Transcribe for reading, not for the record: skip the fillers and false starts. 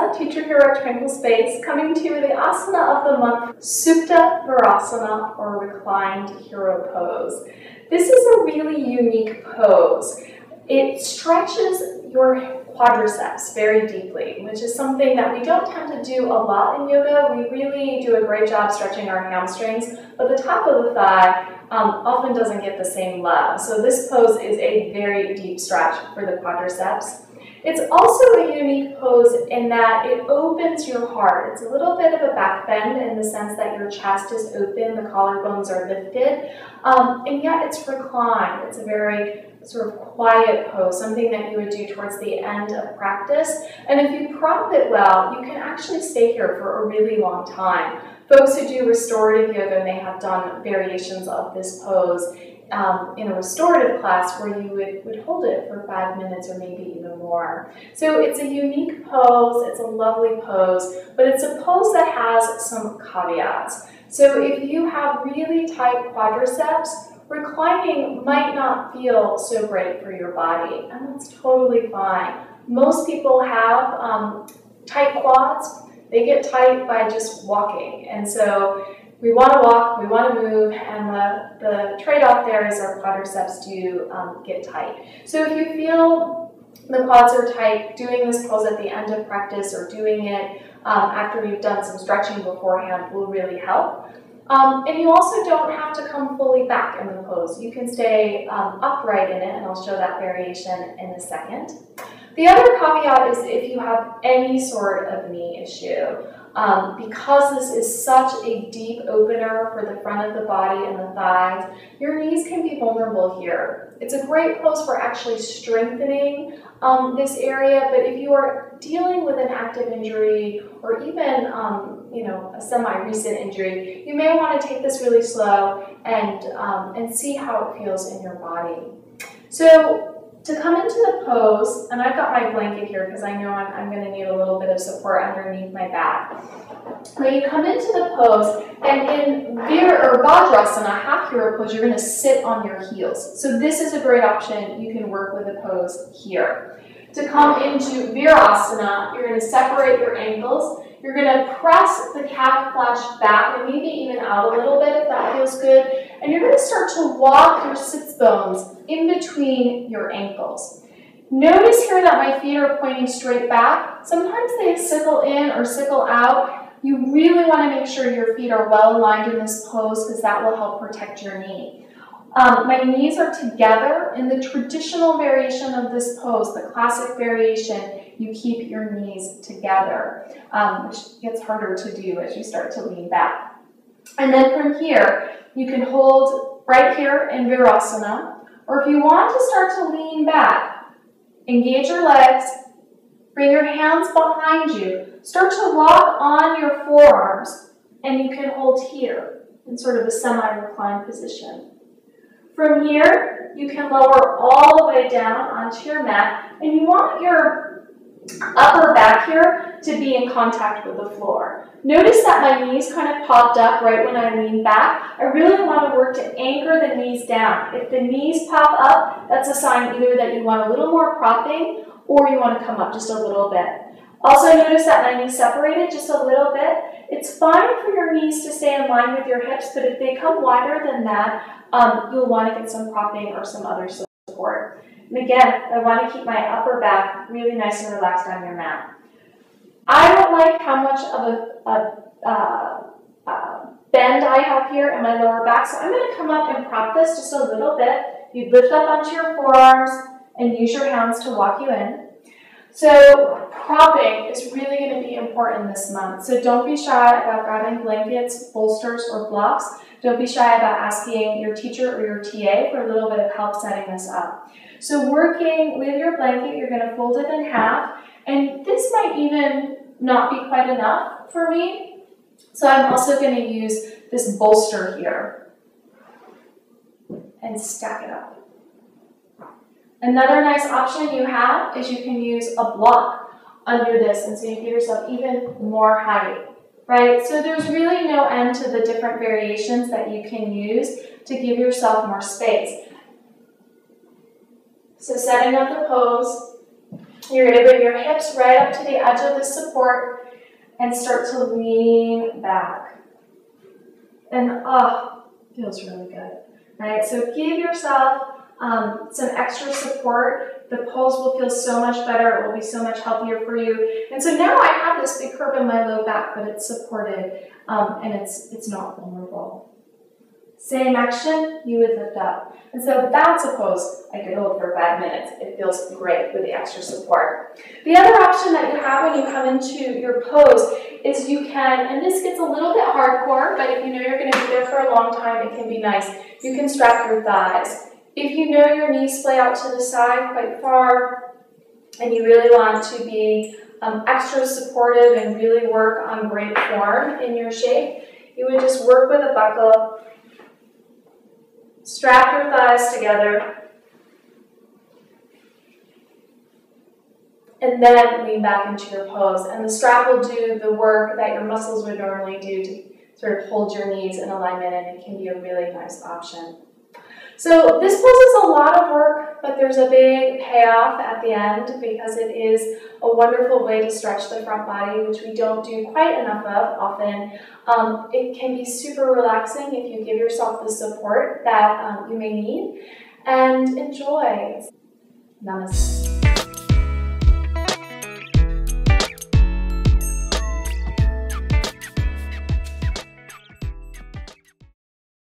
Lisa, teacher here at Tranquil Space, coming to you with the asana of the month, Supta Virasana, or reclined hero pose. This is a really unique pose. It stretches your quadriceps very deeply, which is something that we don't tend to do a lot in yoga. We really do a great job stretching our hamstrings, but the top of the thigh often doesn't get the same love. So this pose is a very deep stretch for the quadriceps. It's also a unique pose in that it opens your heart. It's a little bit of a back bend in the sense that your chest is open, the collarbones are lifted, and yet it's reclined. It's a very sort of quiet pose, something that you would do towards the end of practice. And if you prop it well, you can actually stay here for a really long time. Folks who do restorative yoga may have done variations of this pose in a restorative class where you would hold it for 5 minutes or maybe even more. So it's a unique pose, it's a lovely pose, but it's a pose that has some caveats. So if you have really tight quadriceps, reclining might not feel so great for your body, and that's totally fine. Most people have tight quads. They get tight by just walking, and so we want to walk, we want to move, and the trade-off there is our quadriceps do get tight. So if you feel the quads are tight, doing this pose at the end of practice or doing it after we've done some stretching beforehand will really help. And you also don't have to come fully back in the pose. You can stay upright in it, and I'll show that variation in a second. The other caveat is if you have any sort of knee issue. Because this is such a deep opener for the front of the body and the thighs, your knees can be vulnerable here. It's a great pose for actually strengthening this area, but if you are dealing with an active injury or even a semi-recent injury, you may want to take this really slow and see how it feels in your body. So to come into the pose, and I've got my blanket here because I know I'm going to need a little bit of support underneath my back. When you come into the pose, and in Virasana, half hero pose, you're going to sit on your heels. So this is a great option. You can work with a pose here. To come into Virasana, you're going to separate your ankles. You're going to press the calf flash back and maybe even out a little bit if that feels good. And you're going to start to walk your sits bones in between your ankles. Notice here that my feet are pointing straight back. Sometimes they sickle in or sickle out. You really want to make sure your feet are well aligned in this pose because that will help protect your knee. My knees are together. In the traditional variation of this pose, the classic variation, you keep your knees together, which gets harder to do as you start to lean back. And then from here, you can hold right here in Virasana, or if you want to start to lean back, engage your legs, bring your hands behind you, start to lock on your forearms, and you can hold here in sort of a semi-reclined position. From here, you can lower all the way down onto your mat, and you want your upper back here to be in contact with the floor. Notice that my knees kind of popped up right when I lean back. I really want to work to anchor the knees down. If the knees pop up, that's a sign either that you want a little more propping or you want to come up just a little bit. Also notice that my knees separated just a little bit. It's fine for your knees to stay in line with your hips, but if they come wider than that, you'll want to get some propping or some other support. And again, I want to keep my upper back really nice and relaxed on your mat. I don't like how much of a bend I have here in my lower back, so I'm going to come up and prop this just a little bit. You lift up onto your forearms and use your hands to walk you in. So propping is really going to be important this month. So don't be shy about grabbing blankets, bolsters, or blocks. Don't be shy about asking your teacher or your TA for a little bit of help setting this up. So working with your blanket, you're going to fold it in half. And this might even not be quite enough for me. So I'm also going to use this bolster here and stack it up. Another nice option you have is you can use a block under this, and so you give yourself even more height, right? So there's really no end to the different variations that you can use to give yourself more space. So setting up the pose, You're going to bring your hips right up to the edge of the support and start to lean back. And feels really good. Right? So give yourself some extra support. The pose will feel so much better. It will be so much healthier for you. And so now I have this big curve in my low back, but it's supported and it's not vulnerable. Same action, you would lift up. And so that's a pose I could hold for 5 minutes. It feels great with the extra support. The other option that you have when you come into your pose is you can, and this gets a little bit hardcore, but if you know you're going to be there for a long time, it can be nice. You can strap your thighs. If you know your knees splay out to the side quite far, and you really want to be extra supportive and really work on great form in your shape, you would just work with a buckle. Strap your thighs together, and then lean back into your pose. And the strap will do the work that your muscles would normally do to sort of hold your knees in alignment, and it can be a really nice option. So this pose is a lot of work, but there's a big payoff at the end because it is a wonderful way to stretch the front body, which we don't do quite enough of often. It can be super relaxing if you give yourself the support that you may need. And enjoy. Namaste.